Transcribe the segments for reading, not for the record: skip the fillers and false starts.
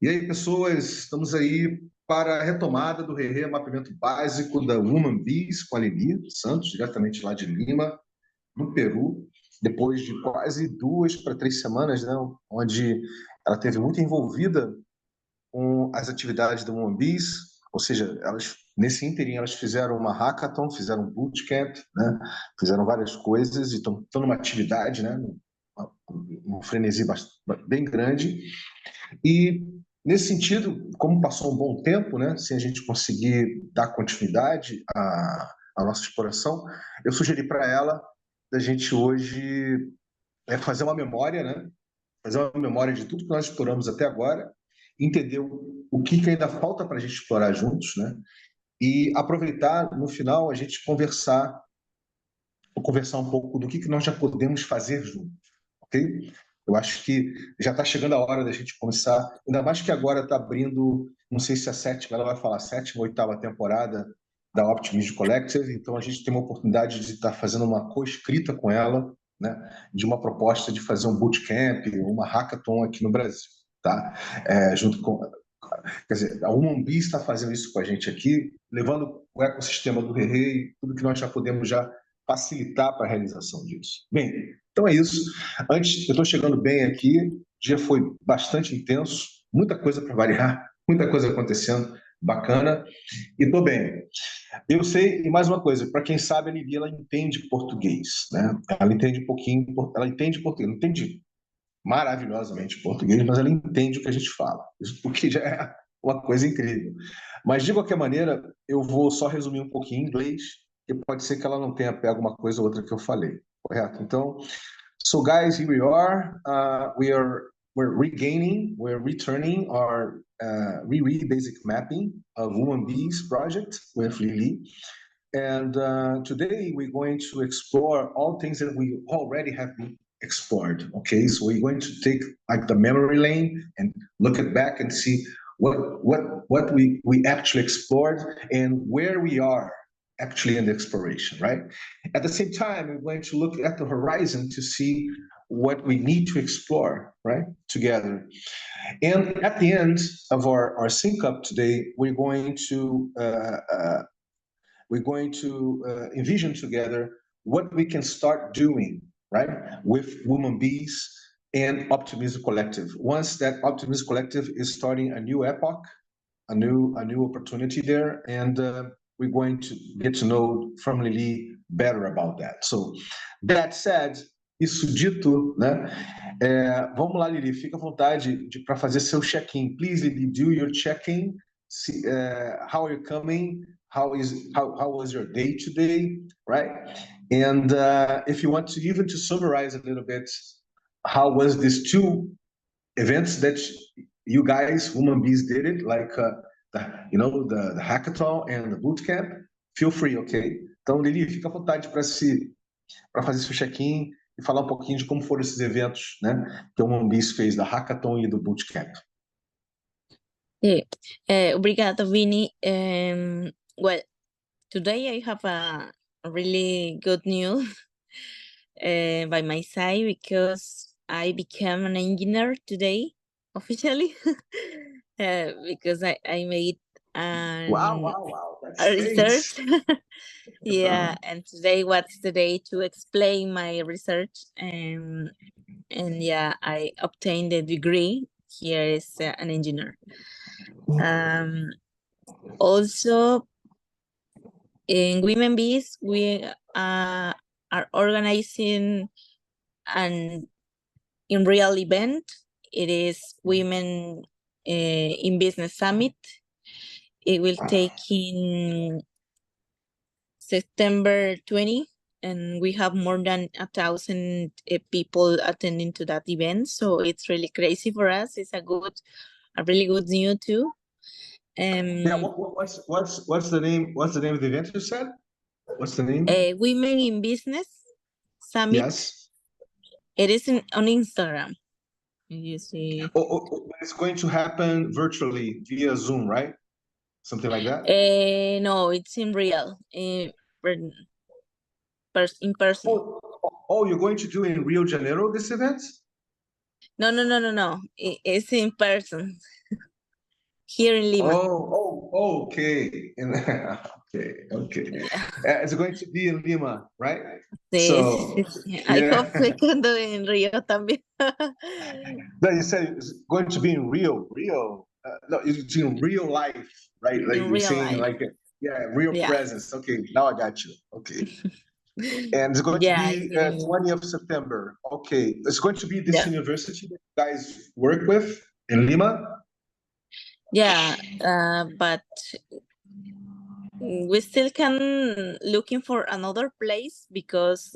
E aí, pessoas, estamos aí para a retomada do Rerê Mapeamento Básico da Woman Biz com a Lili Santos, diretamente lá de Lima, no Peru, depois de quase 2 para 3 semanas, né, onde ela teve muito envolvida com as atividades da Woman Biz, ou seja, elas nesse ínterim elas fizeram uma hackathon, fizeram um bootcamp, né, fizeram várias coisas e estão numa atividade, né, um frenesi bem grande. E, nesse sentido, como passou um bom tempo, né, sem a gente conseguir dar continuidade à nossa exploração, eu sugeri para ela da gente hoje fazer uma memória, né, fazer uma memória de tudo que nós exploramos até agora, entender o que ainda falta para a gente explorar juntos, né, e aproveitar, no final, a gente conversar um pouco do que nós já podemos fazer juntos, ok? Eu acho que já está chegando a hora da gente começar, ainda mais que agora está abrindo, não sei se a sétima, ela vai falar sétima ou oitava temporada da Optimism Collective, então a gente tem uma oportunidade de estar fazendo uma co-escrita com ela, né, de uma proposta de fazer um bootcamp, uma hackathon aqui no Brasil, tá? Junto com, quer dizer, a Umambi está fazendo isso com a gente aqui, levando o ecossistema do Rerê e tudo que nós já podemos já facilitar para a realização disso. Bem, então é isso. Antes, eu estou chegando bem aqui, o dia foi bastante intenso, muita coisa para variar, muita coisa acontecendo, bacana, e estou bem. Eu sei, e mais uma coisa, para quem sabe, a Lili, ela entende português, né? Ela entende um pouquinho, ela entende português, não entende maravilhosamente português, mas ela entende o que a gente fala, o que já é uma coisa incrível. Mas, de qualquer maneira, eu vou só resumir um pouquinho em inglês, que pode ser que ela não tenha pego uma coisa ou outra que eu falei, correto? Então, so guys, here we are. We're returning our Riri basic mapping of Woman Bees project with Lili. And today we're going to explore all things that we already have been explored. Okay, so we're going to take like the memory lane and look at back and see what we actually explored and where we are actually in the exploration, right? At the same time, we're going to look at the horizon to see what we need to explore, right, together. And at the end of our sync up today, we're going to envision together what we can start doing, right, with Woman Bees and Optimism Collective. Once that Optimism Collective is starting a new epoch, a new opportunity there, and we're going to get to know from Lili better about that. So, that said, isso dito, né? Vamos lá, Lili, fica à vontade para fazer seu check-in. Please, Lili, do your check-in. How are you coming? How was your day today, right? And if you want to even to summarize a little bit, how was these two events that you guys, Woman Bees, did it, like the hackathon and the bootcamp? Feel free, ok? Então, Lili, fica à vontade para fazer seu check-in e falar um pouquinho de como foram esses eventos, né, que o Woman Bees fez da hackathon e do bootcamp. Obrigado, Vini. Well, today I have a really good news by my side because I became an engineer today, officially, because I made Wow, that's a great. research. Yeah, and today was the day to explain my research, and yeah, I obtained a degree here as an engineer. Also, in Women Bees, we are organizing an in real event. It is Women in Business Summit. It will take in September 20, and we have more than 1,000 people attending to that event. So it's really crazy for us. It's a really good news too. Yeah, what's the name? What's the name of the event you said? What's the name? Women in Business Summit. Yes. It is on Instagram. You see. It's going to happen virtually via Zoom, right? Something like that? No, it's in real, in person. Oh, you're going to do in Rio de Janeiro this event? No. It's in person here in Lima. Okay. Okay. Yeah. It's going to be in Lima, right? Sí, So, sí. I yeah. hope we can do it in Rio también. No, you said it's going to be in Rio. No, it's in real life, right? Like In you're real saying, life. like, yeah, real Yeah. presence. Okay, now I got you. Okay. And it's going to Yeah, be here in Lima. 20th of September. Okay. It's going to be this Yeah. university that you guys work with in Lima. Yeah, but we still can looking for another place because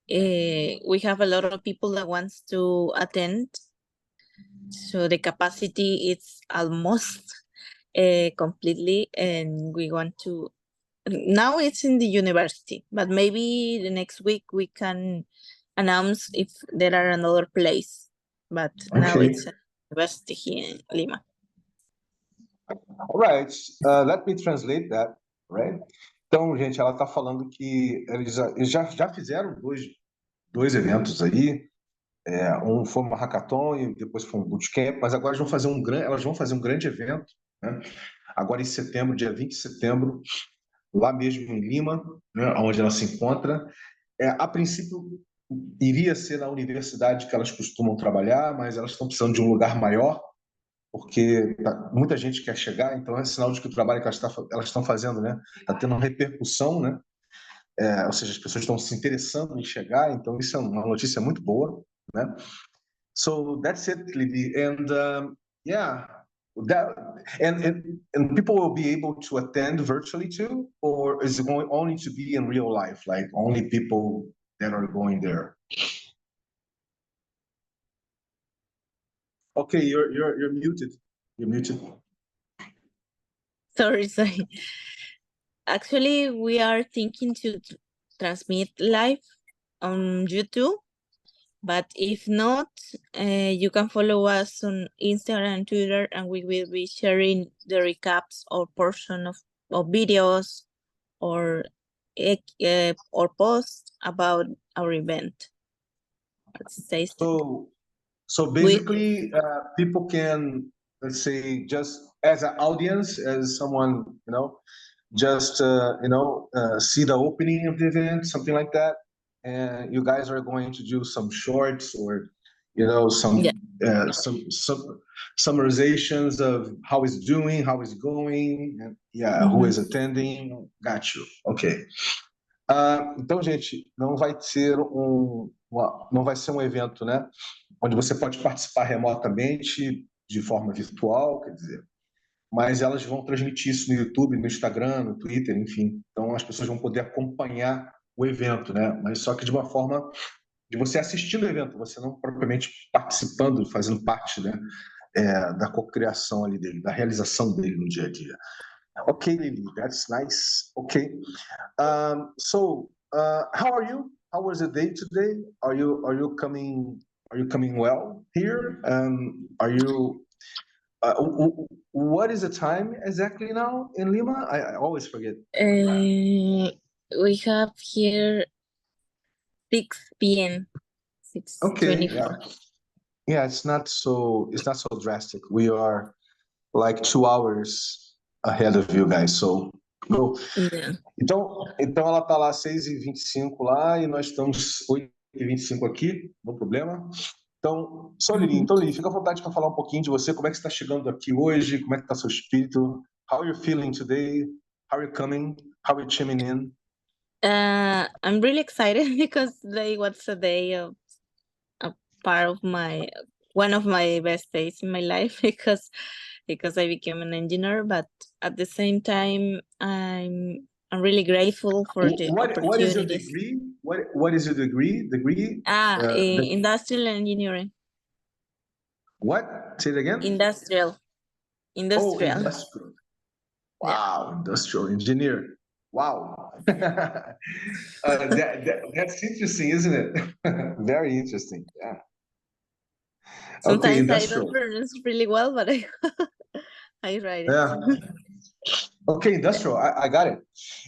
we have a lot of people that wants to attend. So the capacity is almost completely, and we want to. Now it's in the university, but maybe the next week we can announce if there are another place. But now Okay. it's a university here in Lima. All right. Let me translate that, right? Então, gente, ela está falando que eles já fizeram dois eventos aí. Um foi uma hackathon e depois foi um bootcamp, mas agora elas vão fazer um grande evento, né? Agora em setembro, dia 20 de setembro, lá mesmo em Lima, né, onde ela se encontra. A princípio, iria ser na universidade que elas costumam trabalhar, mas elas estão precisando de um lugar maior, porque muita gente quer chegar, então é sinal de que o trabalho que elas estão fazendo, né, está tendo uma repercussão, né? Ou seja, as pessoas estão se interessando em chegar, então isso é uma notícia muito boa, né? So that's it, Lily. And yeah, that and people will be able to attend virtually too, or is it going only to be in real life, like only people that are going there? Okay, you're muted. You're muted. Sorry. Actually, we are thinking to transmit live on YouTube, but if not, you can follow us on Instagram and Twitter, and we will be sharing the recaps or portion of videos or posts about our event. Let's say So basically, people can, let's say, just as an audience, as someone, just see the opening of the event, something like that, and you guys are going to do some shorts or some summarizations of how it's doing, how it's going, and who is attending. Got you. Okay. Então, gente, não vai ser um evento, né, onde você pode participar remotamente de forma virtual, quer dizer, mas elas vão transmitir isso no YouTube, no Instagram, no Twitter, enfim. Então as pessoas vão poder acompanhar o evento, né? Mas só que de uma forma de você assistindo o evento, você não propriamente participando, fazendo parte, né, da cocriação ali dele, da realização dele no dia a dia. Okay, Lily, that's nice. Okay. So, how are you? How was the day today? Are you coming well here? Are you? What is the time exactly now in Lima? I always forget. We have here 6 p.m. 6:24. Yeah, it's not so drastic. We are like 2 hours ahead of you guys, so go. Yeah. Então ela tá lá 6h25 lá e nós estamos 8h25 aqui, no problema. Então, Lili, fica à vontade para falar um pouquinho de você, como é que você está chegando aqui hoje, como é que está seu espírito, how are you feeling today, how are you coming, how are you chiming in? I'm really excited because today was a day of part of one of my best days in my life because I became an engineer, but at the same time I'm really grateful for the opportunities. What is your degree? What is your degree? Industrial engineering. What? Say it again. Industrial. Oh, industrial. Wow, yeah. Industrial engineer. Wow. That's interesting, isn't it? Very interesting. Yeah. Sometimes I don't pronounce really well, but I write it. Yeah. Ok, Industrial, I got it.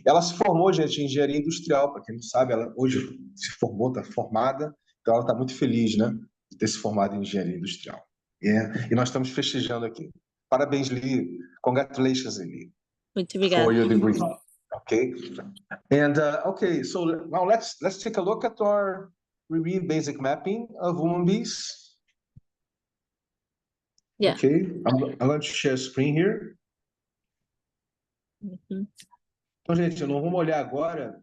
Ela se formou, gente, em engenharia industrial, para quem não sabe, ela hoje se formou, está formada, então ela está muito feliz, né, de ter se formado em engenharia industrial. E nós estamos festejando aqui. Parabéns, Lee. Congratulations, Lee, Muito for obrigada. your degree. Okay. And okay, so now let's take a look at our real basic mapping of woman bees. Yeah. Okay, I'm going to share screen here. Uhum. Então, gente, nós vamos olhar agora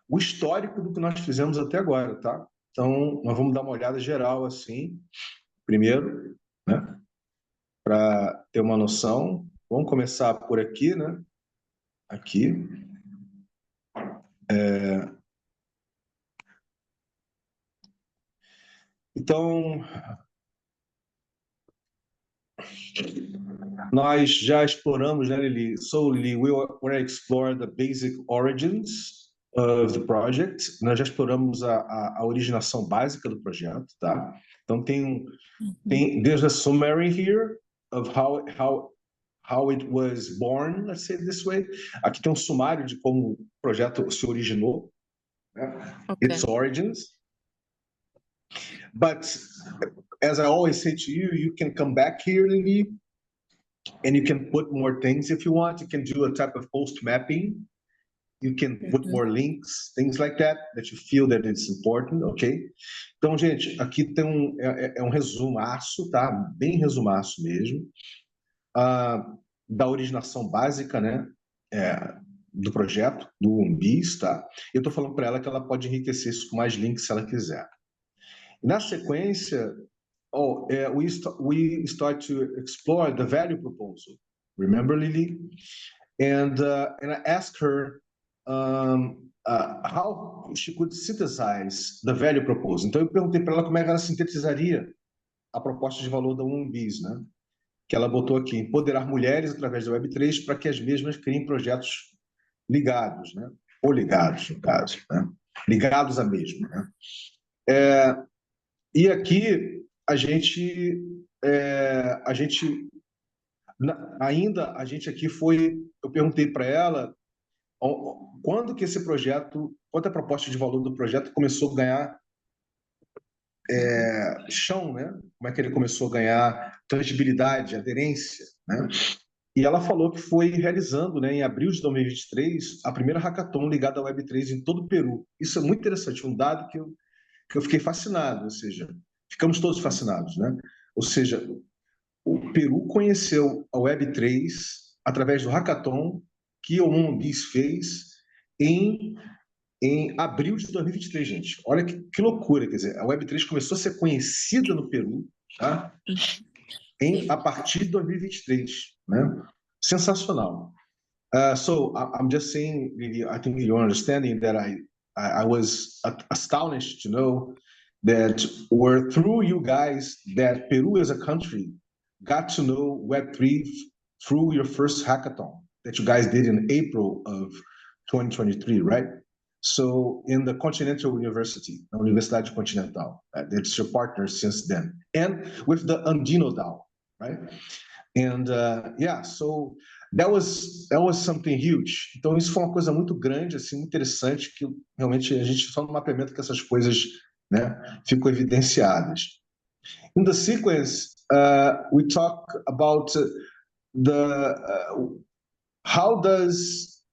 o histórico do que nós fizemos até agora, tá? Então, nós vamos dar uma olhada geral assim, primeiro, né? Para ter uma noção. Vamos começar por aqui, né? Aqui. Então, nós já exploramos, né, Lili? So, Lili, we want to explore the basic origins of the project. Nós já exploramos a originação básica do projeto, tá? Então, there's a summary here of how it was born, let's say it this way. Aqui tem um sumário de como o projeto se originou, né? Okay. Its origins. But as I always say to you, you can come back here, Lili, and you can put more things if you want. You can do a type of post mapping. You can put more links, things like that you feel that it's important, ok? Então, gente, aqui tem um resumaço, tá? Bem resumaço mesmo, da originação básica, né? Do projeto, do UNBIS, tá? Eu estou falando para ela que ela pode enriquecer isso com mais links se ela quiser. Na sequência, we start to explore the value proposal. Remember, Lili? And I asked her how she could synthesize the value proposal. Então, eu perguntei para ela como é que ela sintetizaria a proposta de valor da UNBIS, né? Que ela botou aqui: empoderar mulheres através da Web3 para que as mesmas criem projetos ligados, né? Ou ligados, no caso, né? Ligados a mesmo, né? E aqui a gente aqui foi, eu perguntei para ela quando que esse projeto, quando a proposta de valor do projeto começou a ganhar chão, né? Como é que ele começou a ganhar tangibilidade, aderência, né? E ela falou que foi realizando, né, em abril de 2023, a primeira hackathon ligada à Web3 em todo o Peru. Isso é muito interessante, um dado que eu fiquei fascinado, ou seja, ficamos todos fascinados, né? Ou seja, o Peru conheceu a Web3 através do hackathon que o UNBIS fez em abril de 2023, gente. Olha que loucura, quer dizer, a Web3 começou a ser conhecida no Peru, tá? A partir de 2023, né? Sensacional. So I'm just saying, I think you're understanding that I was astonished to know that were through you guys that Peru as a country got to know Web3 through your first hackathon that you guys did in April of 2023, right? So in the Continental University, the Universidade Continental, that's your partner since then, and with the Andino DAO, right? And so that was something huge. Então isso foi uma coisa muito grande, assim, muito interessante, que realmente a gente só no mapeamento que essas coisas, né, ficam evidenciadas. In the sequence, we talk about how does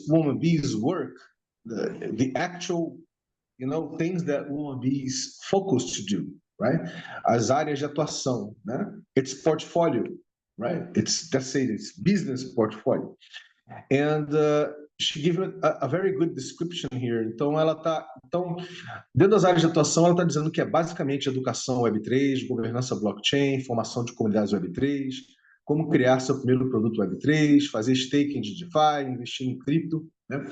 Woman Bees work, the actual, things that Woman Bees focus to do, right? As áreas de atuação, né? It's portfolio, right? It's business portfolio. And she gave a very good description here. Então, dentro das áreas de atuação, ela está dizendo que é basicamente educação Web3, governança blockchain, formação de comunidades Web3, como criar seu primeiro produto Web3, fazer staking de DeFi, investir em cripto, né?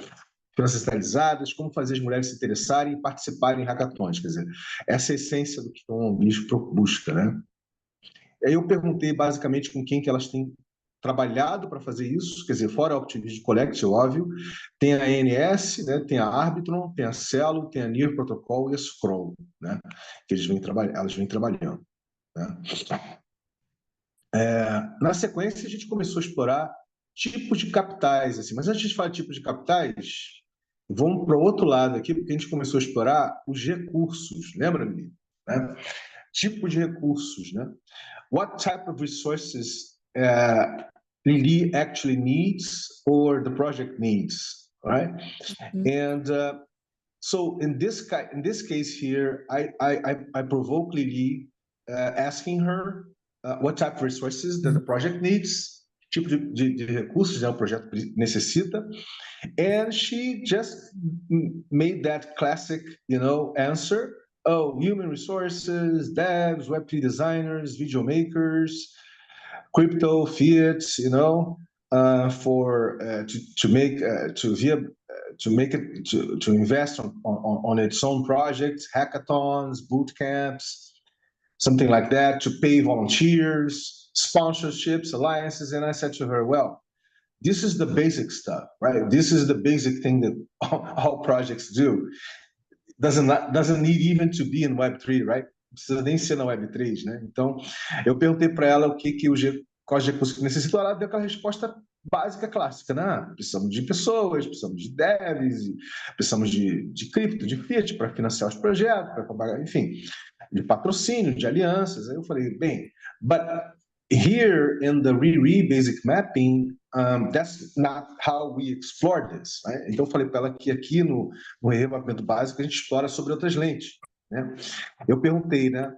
Finanças centralizadas, como fazer as mulheres se interessarem e participarem em hackathons. Quer dizer, essa é a essência do que o UNBIS busca, né? Aí eu perguntei basicamente com quem que elas têm trabalhado para fazer isso, quer dizer, fora a Optimism Collect, óbvio, tem a ANS, né, tem a Arbitron, tem a Celo, tem a Near Protocol e a Scroll, né, que elas vêm trabalhando. Né? Na sequência, a gente começou a explorar tipos de capitais, assim, mas antes de falar de tipos de capitais, vamos para o outro lado aqui, porque a gente começou a explorar os recursos, lembra, menino? Né? Tipo de recursos, né? What type of resources Lili actually needs or the project needs, right? And so in this case here, I provoke Lili, asking her what type of resources that the project needs, tipo de recursos, né, o projeto necessita, and she just made that classic, answer. Oh, human resources, devs, Web3 designers, video makers, crypto, fiat, for to make it to invest on its own projects, hackathons, boot camps, something like that, to pay volunteers, sponsorships, alliances. And I said to her, well, this is the basic stuff, right? This is the basic thing that all projects do. Doesn't need even to be in Web3, right? Não precisa nem ser na Web3, né? Então, eu perguntei para ela quais recursos que necessita, ela deu aquela resposta básica, clássica, né? Precisamos de pessoas, precisamos de devs, precisamos de cripto, de fiat para financiar os projetos, para pagar, enfim, de patrocínio, de alianças. Aí eu falei, bem, but here in the Riri basic mapping, that's not how we explore this. Right? Então eu falei para ela que aqui no mapeamento básico a gente explora sobre outras lentes. Né? Eu perguntei, né,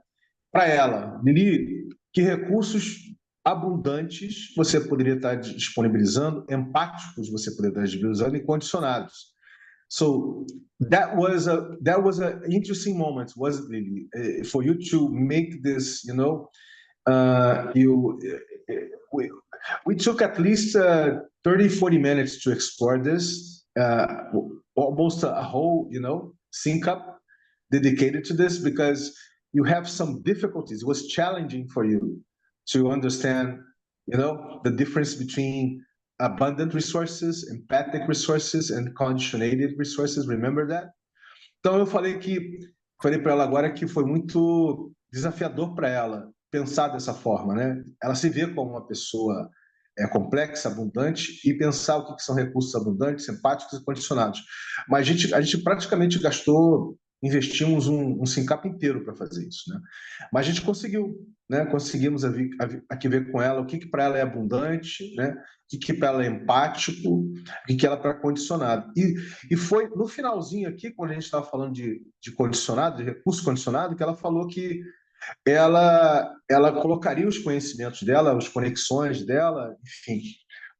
para ela, Lili, que recursos abundantes você poderia estar disponibilizando, empáticos você poderia estar disponibilizando e condicionados. So that was an interesting moment, wasn't it, Lili, for you to make this, we took at least 30, 40 minutes to explore this, almost a whole, sync up dedicated to this, because you have some difficulties. It was challenging for you to understand, the difference between abundant resources, empathic resources, and conditionated resources. Remember that? Então eu falei para ela agora que foi muito desafiador para ela pensar dessa forma, né? Ela se vê como uma pessoa complexa, abundante, e pensar o que são recursos abundantes, empáticos e condicionados. Mas a gente praticamente investimos um SINCAP inteiro para fazer isso, né? Mas a gente conseguiu, né? Conseguimos aqui ver com ela o que para ela é abundante, né? O que para ela é empático, o que ela é para condicionado. E foi no finalzinho aqui, quando a gente estava falando de condicionado, de recurso condicionado, que ela falou que ela colocaria os conhecimentos dela, as conexões dela, enfim,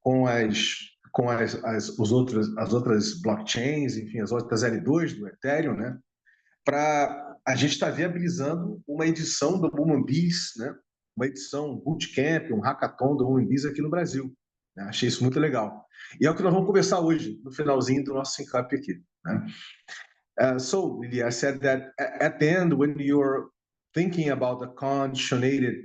com as outras blockchains, enfim, as outras L2 do Ethereum, né? Para a gente estar viabilizando uma edição do Humanbees, né? Uma edição, um bootcamp, um hackathon do Humanbees aqui no Brasil. Né? Achei isso muito legal. E é o que nós vamos conversar hoje, no finalzinho do nosso SINCAP aqui. Né? So, Lili, I said that at the end, when you're thinking about the conditionated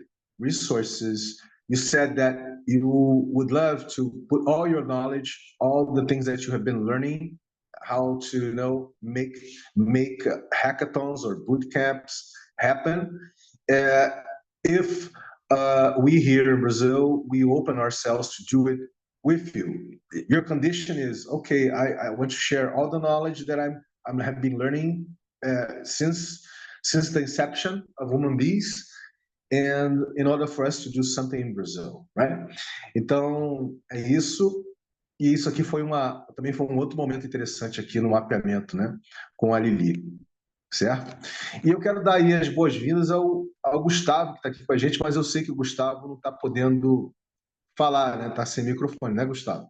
resources, you said that you would love to put all your knowledge, all the things that you have been learning, how to make hackathons or boot camps happen. If we here in Brazil, we open ourselves to do it with you. Your condition is, okay, I want to share all the knowledge that I have been learning since the inception of Humanbees, and in order for us to do something in Brazil, right? Então, é isso. E isso aqui também foi um outro momento interessante aqui no mapeamento, né? Com a Lili, certo? E eu quero dar aí as boas-vindas ao Gustavo, que está aqui com a gente, mas eu sei que o Gustavo não está podendo falar, né? Está sem microfone, né, Gustavo?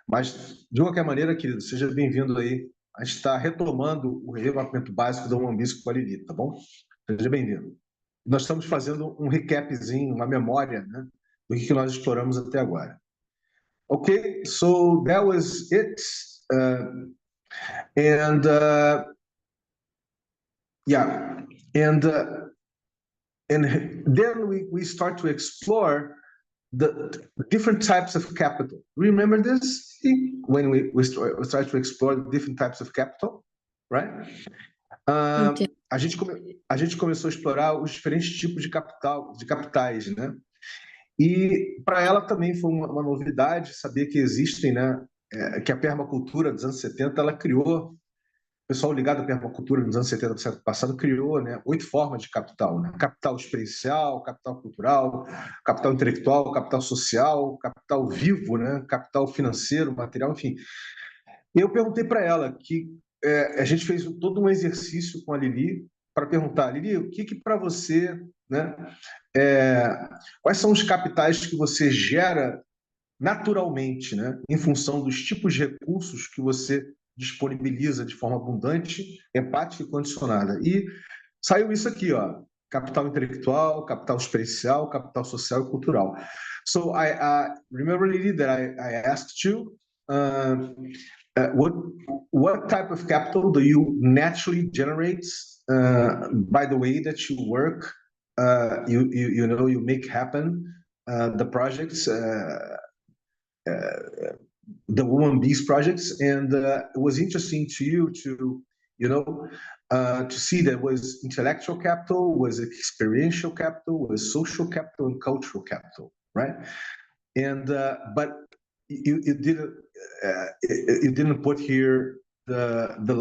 Mas, de qualquer maneira, querido, seja bem-vindo aí. A gente está retomando o mapeamento básico da Humanbees com a Lili, tá bom? Seja bem-vindo. Nós estamos fazendo um recapzinho, uma memória, né? Do que nós exploramos até agora. Okay, so that was it. And then we start to explore the different types of capital. Remember this when we start to explore the different types of capital, right? A gente começou a explorar os diferentes tipos de capitais, né? E para ela também foi uma novidade saber que existem, né? Que a permacultura dos anos 70 ela criou pessoal ligado à permacultura nos anos 70 do século passado criou, né, 8 formas de capital, né? Capital experiencial, capital cultural, capital intelectual, capital social, capital vivo, né? Capital financeiro, material, enfim. E eu perguntei para ela que a gente fez todo um exercício com a Lili para perguntar, Lili, o que para você, né, quais são os capitais que você gera naturalmente, né, em função dos tipos de recursos que você disponibiliza de forma abundante, empática e condicionada. E saiu isso aqui, ó, capital intelectual, capital experiencial, capital social e cultural. So I remember, Lili, that I asked you what type of capital do you naturally generate by the way that you work, you know, you make happen the projects, the Woman Bees projects, and it was interesting to you to, you know, to see that was intellectual capital, was experiential capital, was social capital, and cultural capital, right? And but you didn't put here the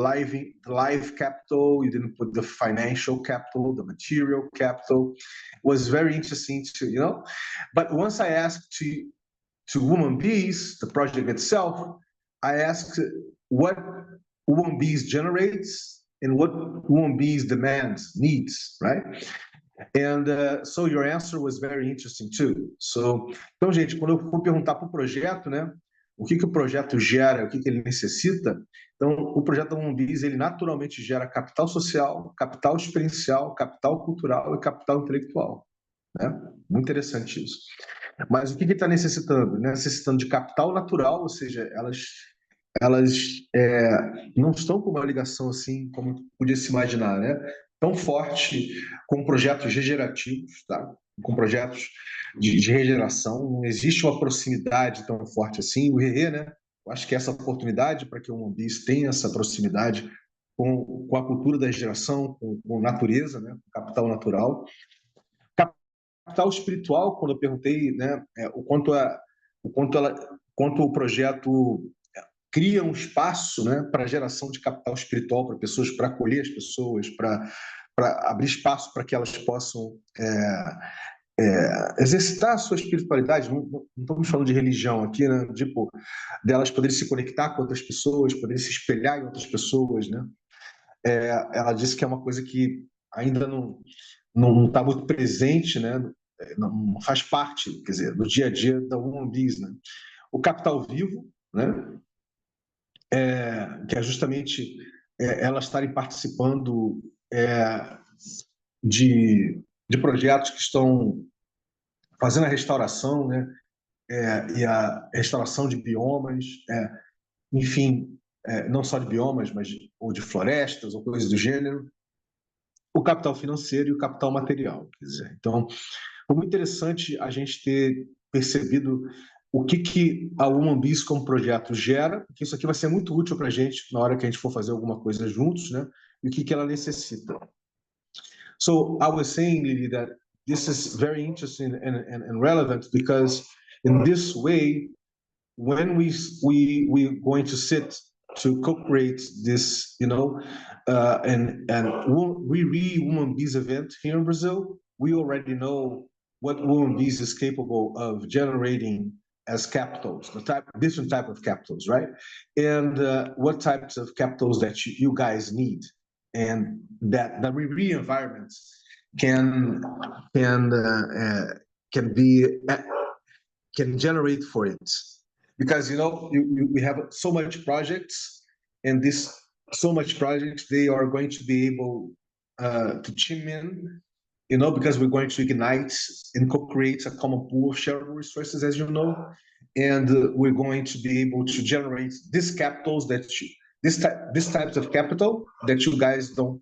live capital. You didn't put the financial capital, the material capital. It was very interesting to, you know. But once I asked to Woman Bees, the project itself, I asked what Woman Bees generates and what Woman Bees demands, needs, right? And so your answer was very interesting too. So, então, gente, quando eu for perguntar para o projeto, né, o que o projeto gera, o que ele necessita, então, o projeto da Woman Bees, ele naturalmente gera capital social, capital experiencial, capital cultural e capital intelectual, né? Muito interessante isso. Mas o que está necessitando? Necessitando de capital natural, ou seja, elas não estão com uma ligação assim, como podia se imaginar, né? Tão forte com projetos regenerativos, tá? Com projetos de regeneração. Não existe uma proximidade tão forte assim. O RE, né? Eu acho que essa oportunidade para que o Woman Bees tenha essa proximidade com a cultura da regeneração, com a natureza, né? Com capital natural. Capital espiritual, quando eu perguntei, né, o quanto o projeto cria um espaço, né, para geração de capital espiritual para pessoas, para acolher as pessoas, para abrir espaço para que elas possam exercitar a sua espiritualidade. Não estamos falando de religião aqui, né, tipo, delas poderem se conectar com outras pessoas, poderem se espelhar em outras pessoas, né? Ela disse que é uma coisa que ainda não está muito presente, né? Não faz parte, quer dizer, do dia a dia da Woman Bees, né? O capital vivo, né? Que é justamente elas estarem participando de projetos que estão fazendo a restauração, né? E a restauração de biomas, enfim, não só de biomas, mas ou de florestas ou coisas do gênero. O capital financeiro e o capital material, quer dizer. Então, foi muito interessante a gente ter percebido o que a Woman Bees como projeto gera, porque isso aqui vai ser muito útil para a gente na hora que a gente for fazer alguma coisa juntos, né? E o que ela necessita. So I was saying, Lily, that this is very interesting and relevant because in this way, when we're going to sit to co-create this, you know, and Woman Bees event here in Brazil, we already know what Woman Bees is capable of generating as capitals, different type of capitals, right? And what types of capitals that you guys need, and that the environment can generate for it. Because, you know, we have so much projects, and this so much projects, they are going to be able to chime in, you know, because we're going to ignite and co-create a common pool of shareable resources, as you know, and we're going to be able to generate these capitals this types of capital that you guys don't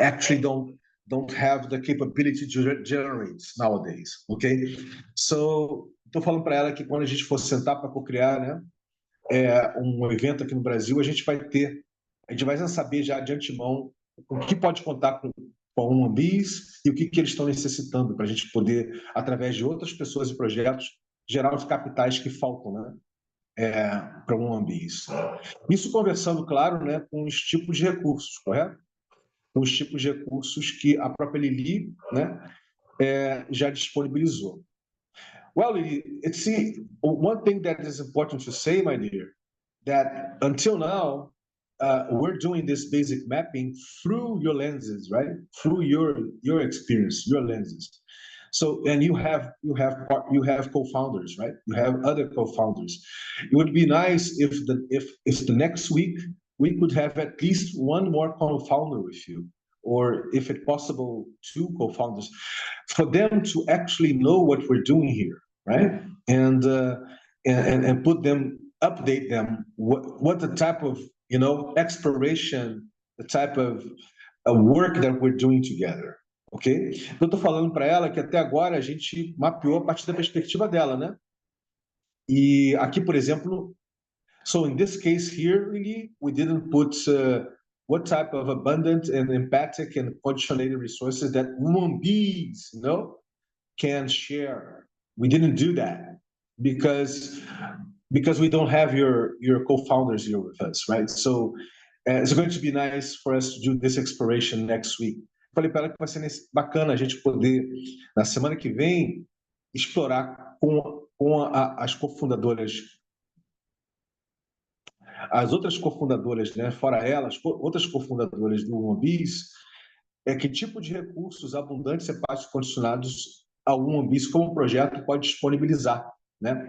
actually don't have the capability to generate nowadays, okay? So, estou falando para ela que quando a gente for sentar para co-criar, né, um evento aqui no Brasil, a gente vai saber já de antemão o que pode contar com a Woman Bees e o que eles estão necessitando para a gente poder, através de outras pessoas e projetos, gerar os capitais que faltam, né, para um Ambis. Isso conversando, claro, né, com os tipos de recursos, correto? Com os tipos de recursos que a própria Lili, né, já disponibilizou. Well, Lili, one thing that is important to say, my dear, that until now, we're doing this basic mapping through your lenses, right? Through your experience, your lenses. So, and you have co-founders, right? You have other co-founders. It would be nice if the next week we could have at least one more co-founder with you, or if it's possible, two co-founders, for them to actually know what we're doing here, right? And put them, update them, what the type of exploration, the type of work that we're doing together. Ok? Eu estou falando para ela que até agora a gente mapeou a partir da perspectiva dela, né? E aqui, por exemplo, so in this case here, really, we didn't put what type of abundant and empathic and conditionated resources that human beings, can share. We didn't do that because we don't have your co-founders here with us, right? So it's going to be nice for us to do this exploration next week. Falei para ela que vai ser bacana a gente poder, na semana que vem, explorar com as cofundadoras, as outras cofundadoras, né, fora elas, outras cofundadoras do Ambis, que tipo de recursos abundantes e fáceis condicionados ao Ambis como projeto pode disponibilizar, né,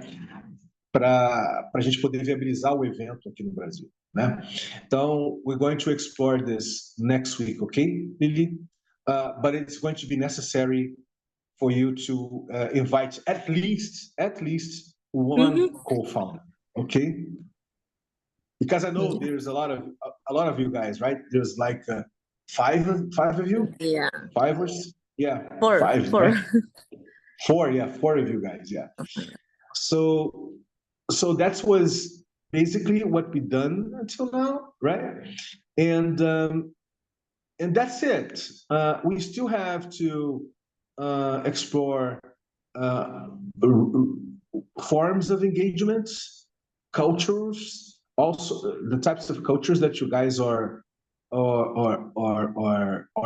para a gente poder viabilizar o evento aqui no Brasil, né? Então, we're going to explore this next week, okay, Lili? But it's going to be necessary for you to invite at least one co-founder, okay? Because I know there's a lot of you guys, right? There's like five of you. Yeah. Five or Four. Five. Four. Right? Four of you guys. Yeah. So that was basically what we've done until now, right? And that's it. We still have to explore forms of engagement, cultures, also the types of cultures that you guys are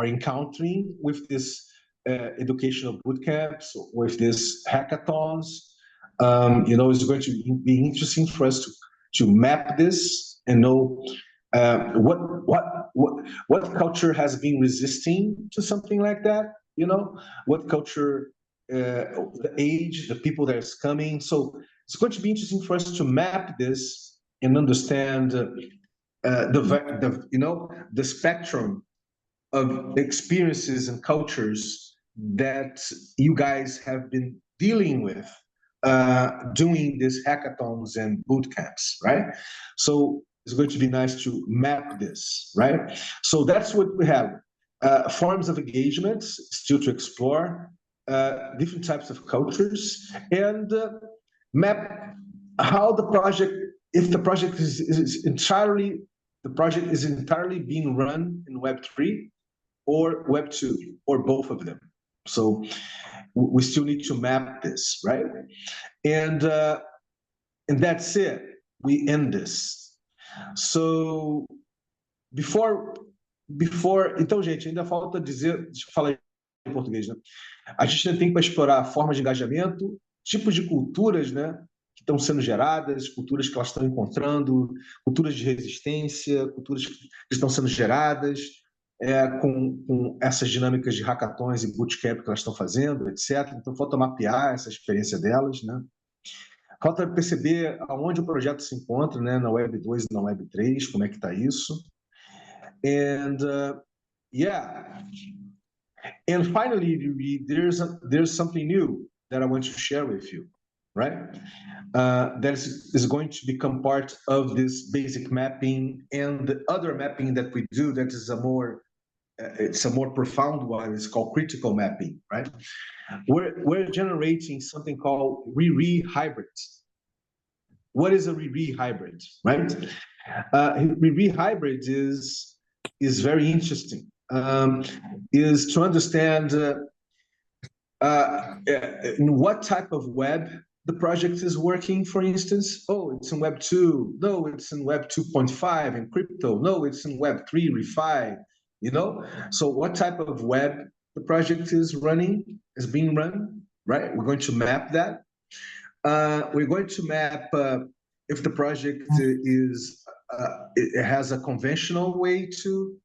encountering with this educational boot camps, with these hackathons. It's going to be interesting for us to map this and know what culture has been resisting to something like that. What culture, the age, the people that is coming. So it's going to be interesting for us to map this and understand the spectrum of experiences and cultures that you guys have been dealing with doing these hackathons and boot camps, right? So it's going to be nice to map this, right? So that's what we have. Forms of engagement still to explore, different types of cultures, and map how the project, if the project is entirely being run in Web3 or Web2 or both of them. So we still need to map this, right? And that's it. We end this. So então, gente, ainda falta dizer, deixa eu falar em português, né? A gente ainda tem para explorar formas de engajamento, tipos de culturas, né, que estão sendo geradas, culturas que elas estão encontrando, culturas de resistência, culturas que estão sendo geradas com essas dinâmicas de hackathons e bootcamp que elas estão fazendo, etc. Então, falta mapear essa experiência delas, né? Falta perceber aonde o projeto se encontra, né, na Web 2 e na Web 3, como é que está isso. And and finally, there's something new that I want to share with you, right? That is going to become part of this basic mapping and the other mapping that we do. That is it's a more profound one. It's called critical mapping, right? We're generating something called ReRe hybrid. What is a ReRe hybrid, right? ReRe hybrid is very interesting. Is to understand in what type of web the project is working, for instance, oh, it's in Web 2. No, it's in Web 2.5 and crypto. No, it's in Web 3, refi, So what type of web the project is being run, right? We're going to map that. We're going to map if the project it has a conventional way to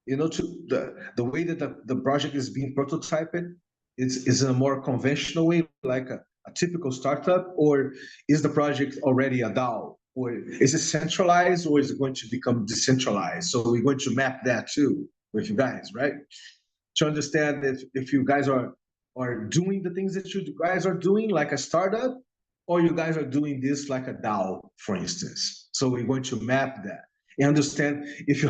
the way that the project is being prototyped is in a more conventional way, like a typical startup, or is the project already a DAO? Or is it centralized, or is it going to become decentralized? So we're going to map that too with you guys, right? To understand if you guys are doing the things that you guys are doing like a startup, or you guys are doing this like a DAO, for instance. So we're going to map that and understand if you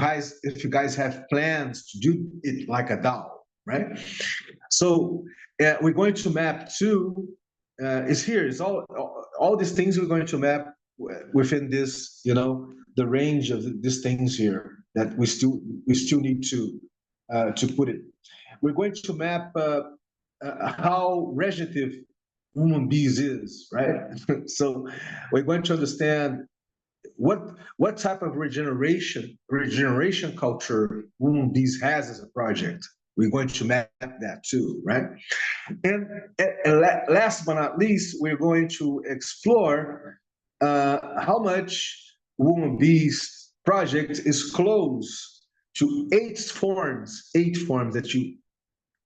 guys have plans to do it like a DAO, right? So we're going to map too. It's all these things we're going to map within this, the range of these things here that we still need to put it. We're going to map how regenerative WomanBees is, right? So we're going to understand what type of regeneration culture WomanBees has as a project. We're going to map that too, right? And last but not least, we're going to explore how much WomanBees project is close to eight forms that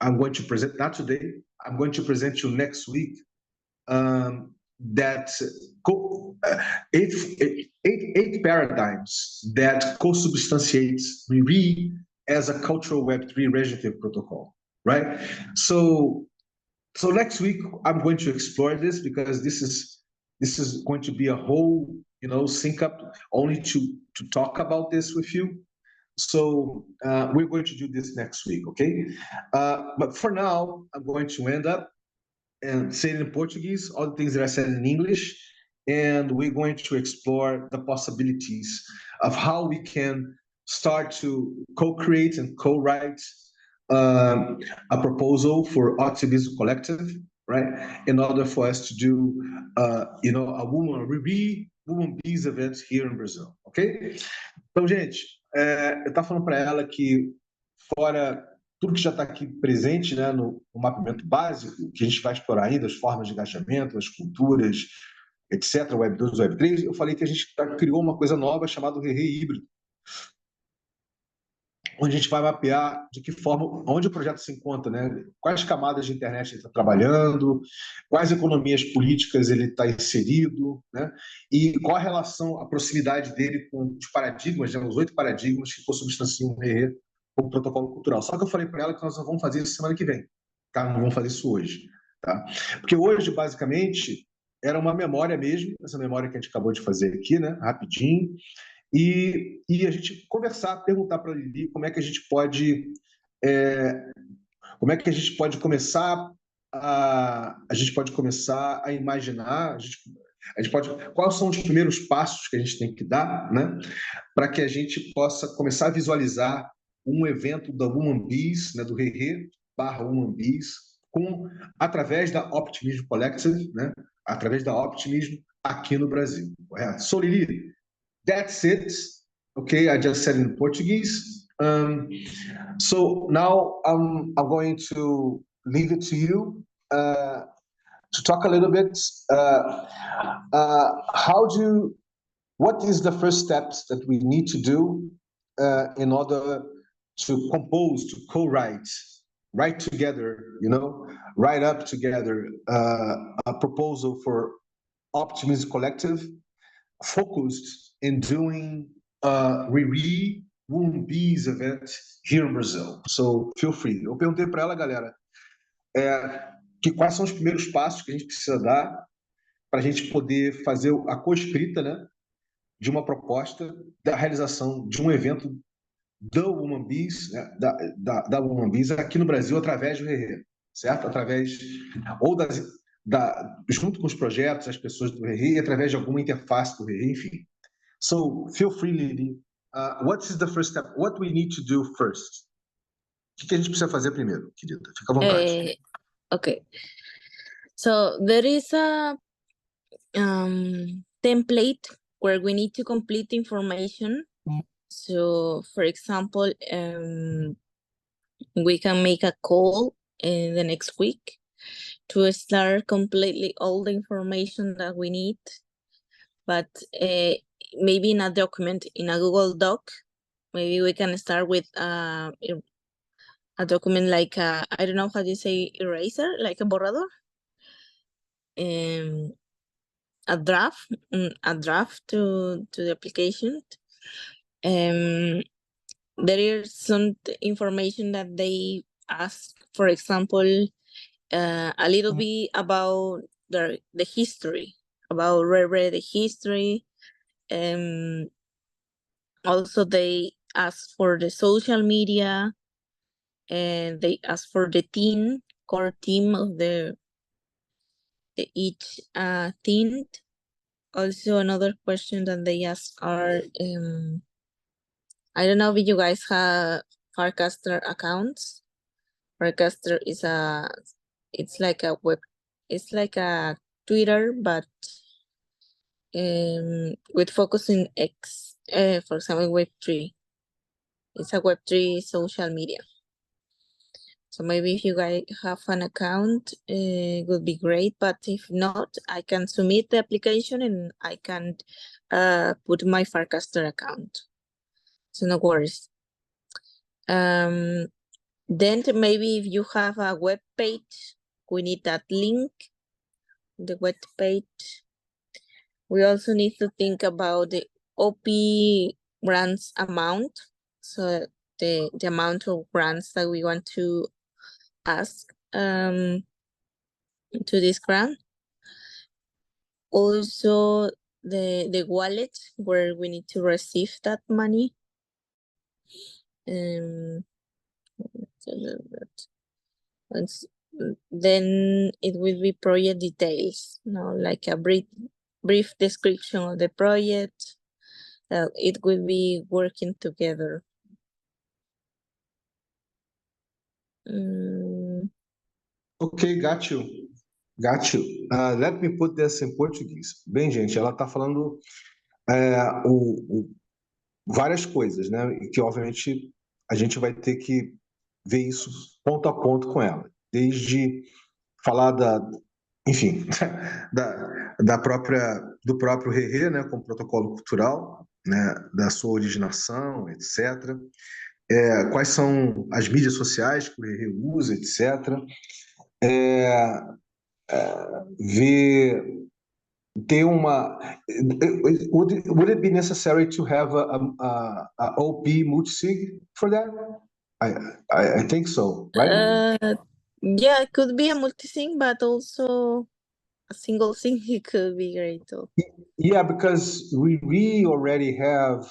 I'm going to present, not today, I'm going to present you next week, that eight paradigms that co-substantiates ReRe as a cultural Web3 regenerative protocol, right? So next week I'm going to explore this, because this is going to be a whole sync up only to talk about this with you. So we're going to do this next week, okay? But for now, I'm going to end up and say it in Portuguese, all the things that I said in English, and we're going to explore the possibilities of how we can start to co-create and co-write a proposal for Optimism Collective, right? In order for us to do, a WomanBees event here in Brazil, ok? Então, gente, eu estava falando para ela que, fora tudo que já está aqui presente, né, no mapeamento básico, que a gente vai explorar ainda, as formas de engajamento, as culturas, etc., Web 2, Web 3, eu falei que a gente criou uma coisa nova chamada ReRe híbrido, onde a gente vai mapear de que forma, onde o projeto se encontra, né? Quais camadas de internet ele está trabalhando, quais economias políticas ele está inserido, né? E qual a relação, a proximidade dele com os paradigmas, né? Os 8 paradigmas que consubstanciam o ReRe como protocolo cultural. Só que eu falei para ela que nós vamos fazer isso semana que vem, tá? Não vamos fazer isso hoje, tá? Porque hoje, basicamente, era uma memória mesmo, essa memória que a gente acabou de fazer aqui, né? Rapidinho. E a gente conversar, perguntar para a Lili como é que a gente pode começar a imaginar, quais são os primeiros passos que a gente tem que dar, né, para que a gente possa começar a visualizar um evento da WomanBees, né, do ReRe/WomanBees, através da Optimism Collective, né, através da Optimism aqui no Brasil. Correto? So, Lili, that's it. Okay, I just said in Portuguese. So now I'm going to leave it to you to talk a little bit. What is the first steps that we need to do in order to compose, to write together, write up together a proposal for Optimism Collective, focused in doing ReRe WomanBees event here in Brazil. So feel free. Eu perguntei para ela, galera, que quais são os primeiros passos que a gente precisa dar para a gente poder fazer a co-escrita, né, de uma proposta da realização de um evento da WomanBees, né, da WomanBees aqui no Brasil através do ReRe, certo? Através ou junto com os projetos, as pessoas do ReRe, através de alguma interface do ReRe, enfim. So feel free, Lili. What is the first step? What we need to do first? O que a gente precisa fazer primeiro, querida? Fica à vontade. Okay. So there is a template where we need to complete information. So, for example, we can make a call in the next week to start completely all the information that we need, but maybe in a document, in a Google Doc, maybe we can start with a document like I don't know how do you say eraser, like a borrador, a draft to the application. There is some information that they ask, for example, a little bit about the history, about Rare the history. Also, they ask for the social media, and they ask for the core team of the each team. Also, another question that they ask are, I don't know if you guys have Farcaster accounts. Farcaster is it's like a Twitter, but with focus in X, for example, Web3. It's a Web3 social media. So maybe if you guys have an account, it would be great. But if not, I can submit the application and I can put my Farcaster account. So no worries. Then maybe if you have a web page, we need that link, the web page. We also need to think about the OP grants amount. So the amount of grants that we want to ask to this grant. Also the wallet where we need to receive that money. Then it will be project details, like a brief description of the project. It will be working together. Ok, got you. Got you. Let me put this in Português. Bem, gente, ela está falando várias coisas, né? E que, obviamente, a gente vai ter que ver isso ponto a ponto com ela. Desde falar enfim, do próprio Rerê, né, como protocolo cultural, né, da sua originação, etc. Quais são as mídias sociais que o Rerê usa, etc. Ter uma... Would it be necessary to have a OP multisig for that? I think so, right? Yeah, it could be a multi-sig, but also a single sig. It could be great too. Yeah, because we already have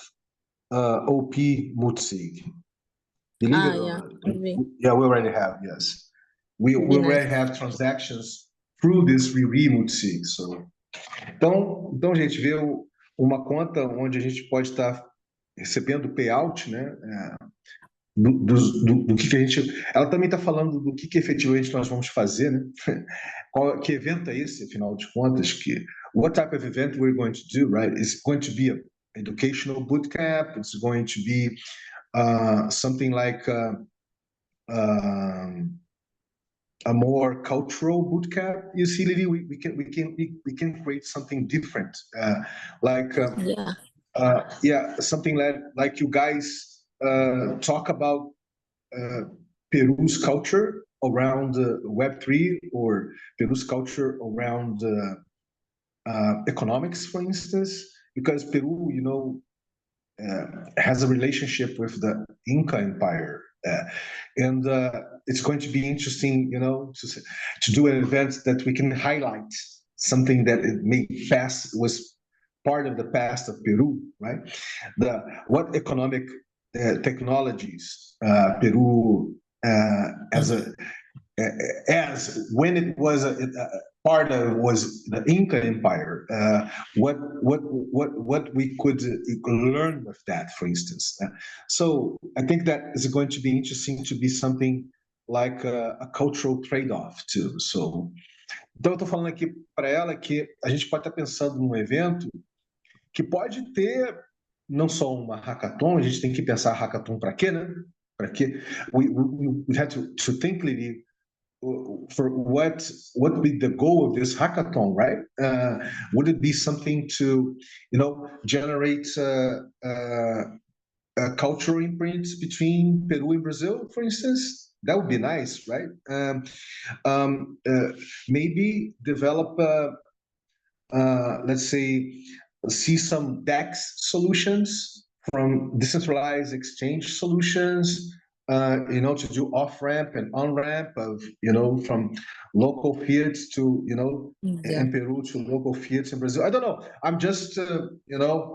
OP multisig. Believe it or not. Yeah, we already have, yes. We already have transactions through this ReRe multisig. So. Então, gente, vê uma conta onde a gente pode estar recebendo payout, né? Do que a gente... Ela também está falando do que efetivamente nós vamos fazer, né? Que evento é esse, afinal de contas? What type of event we're going to do, right? It's going to be an educational bootcamp. It's going to be something like a more cultural bootcamp. You see, Lily, we can create something different, something like you guys talk about Peru's culture around Web3 or Peru's culture around economics, for instance, because Peru, has a relationship with the Inca Empire. And it's going to be interesting, to do an event that we can highlight something that was part of the past of Peru, right? What economic technologies Peru as when it was part of was the Inca Empire. What we could learn with that, for instance. So I think that is going to be interesting to be something like a cultural trade-off too. So Então, eu estou falando aqui para ela que a gente pode estar pensando num evento que pode ter não só uma hackathon, a gente tem que pensar hackathon para quê, né? Para quê? We have to think, Lili, for what would be the goal of this hackathon, right? Would it be something to, generate cultural imprints between Peru and Brazil, for instance? That would be nice, right? Maybe develop, let's say, see some DEX solutions from decentralized exchange solutions, to do off-ramp and on-ramp of, from local fiats to, Yeah. in Peru to local fiats in Brazil. I don't know. I'm just,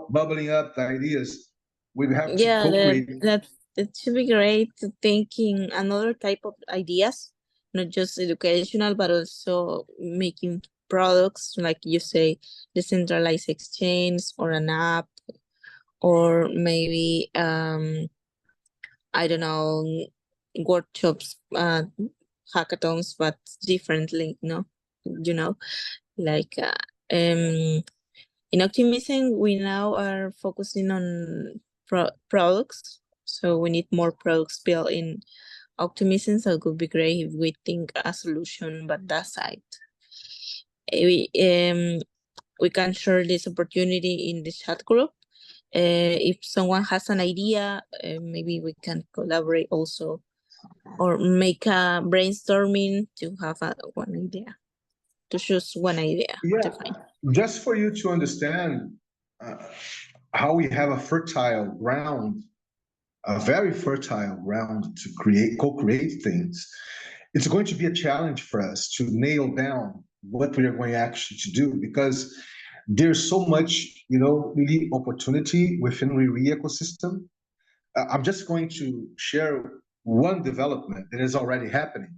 bubbling up the ideas. We have to Yeah, co-create. that should be great. Thinking another type of ideas, not just educational, but also making products, like you say, decentralized exchange or an app, or maybe I don't know, workshops, hackathons, but differently, like in Optimism, we now are focusing on products, so we need more products built in Optimism. So it would be great if we think a solution, but that side. We can share this opportunity in the chat group. If someone has an idea, maybe we can collaborate also, or make a brainstorming to have one idea, to choose one idea. Yeah, just for you to understand how we have a fertile ground, a very fertile ground to co-create things. It's going to be a challenge for us to nail down what we are going actually to do, because there's so much, really opportunity within Riri ecosystem. I'm just going to share one development that is already happening.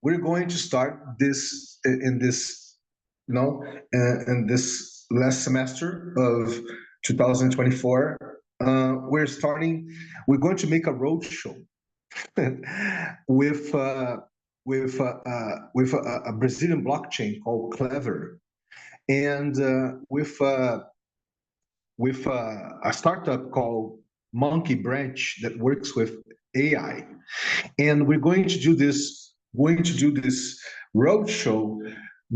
We're going to start this in this, in this last semester of 2024. We're going to make a roadshow with a Brazilian blockchain called Clever, and with a startup called Monkey Branch that works with AI, and we're going to do this roadshow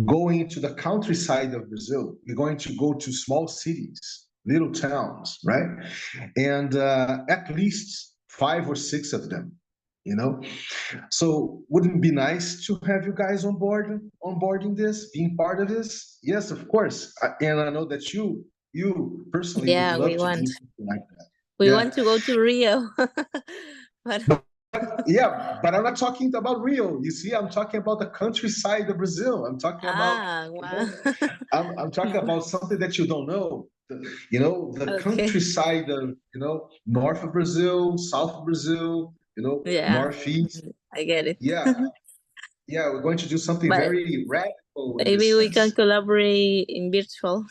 going to the countryside of Brazil. We're going to go to small cities, little towns, right? And at least 5 or 6 of them, So wouldn't it be nice to have you guys onboarding this, being part of this? Yes, of course. And I know that you personally would love to do something like that. We want to go to Rio. But yeah, but I'm not talking about Rio. You see, I'm talking about the countryside of Brazil. I'm talking about, wow. I'm talking about something that you don't know. The countryside of, north of Brazil, south of Brazil, northeast. I get it. Yeah, we're going to do something very radical. Maybe we can collaborate in virtual.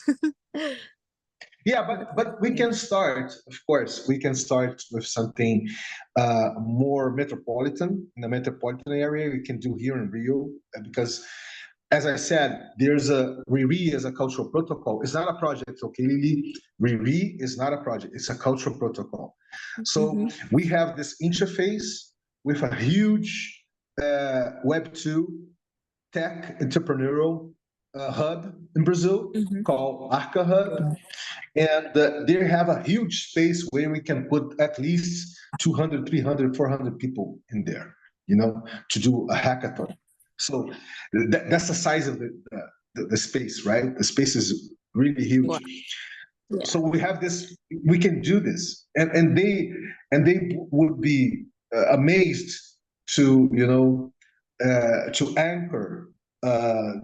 Yeah, but we can start, of course, we can start with something more metropolitan, in the metropolitan area. We can do here in Rio, because, as I said, there's Riri as a cultural protocol. It's not a project, okay, Lili? Riri is not a project, it's a cultural protocol. So we have this interface with a huge Web2 tech entrepreneurial hub in Brazil called Arca Hub. And they have a huge space where we can put at least 200, 300, 400 people in there, to do a hackathon. So that's the size of the space, right? The space is really huge. Wow. Yeah. So we have this, we can do this. And they would be amazed to, to anchor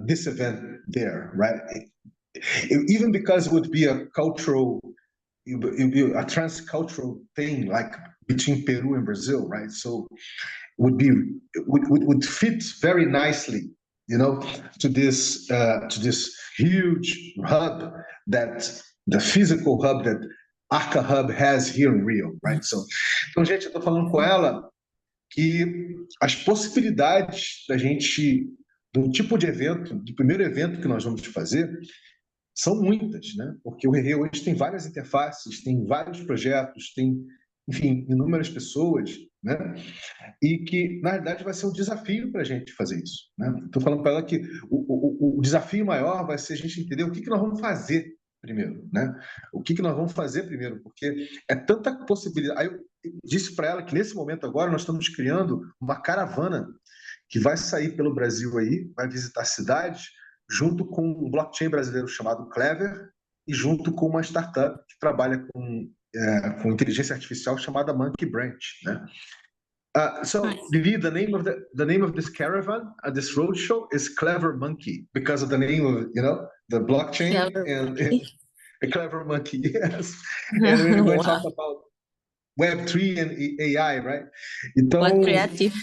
this event there, right? Even because it would be a cultural, it would be a transcultural thing, like between Peru and Brazil, right? So would fit very nicely, to this huge hub, that the physical hub that Arca Hub has here in Rio, right? So, então, gente, eu tô falando com ela que as possibilidades do tipo de evento, do primeiro evento que nós vamos fazer, são muitas, né? Porque o Rerê hoje tem várias interfaces, tem vários projetos, tem, enfim, inúmeras pessoas, né? E que, na realidade, vai ser um desafio para a gente fazer isso, né? Estou falando para ela que o desafio maior vai ser a gente entender o que nós vamos fazer primeiro, né? O que nós vamos fazer primeiro, porque é tanta possibilidade. Aí eu disse para ela que, nesse momento agora, nós estamos criando uma caravana que vai sair pelo Brasil aí, vai visitar cidades, junto com um blockchain brasileiro chamado Clever e junto com uma startup que trabalha com inteligência artificial chamada Monkey Branch, né? So, Nice. Lili, the name of this caravan, this roadshow is Clever Monkey because of the name of the blockchain Clever and monkey. a Clever Monkey, yes. And we're going to talk Wow, about Web3 and AI, right? what Então, creative.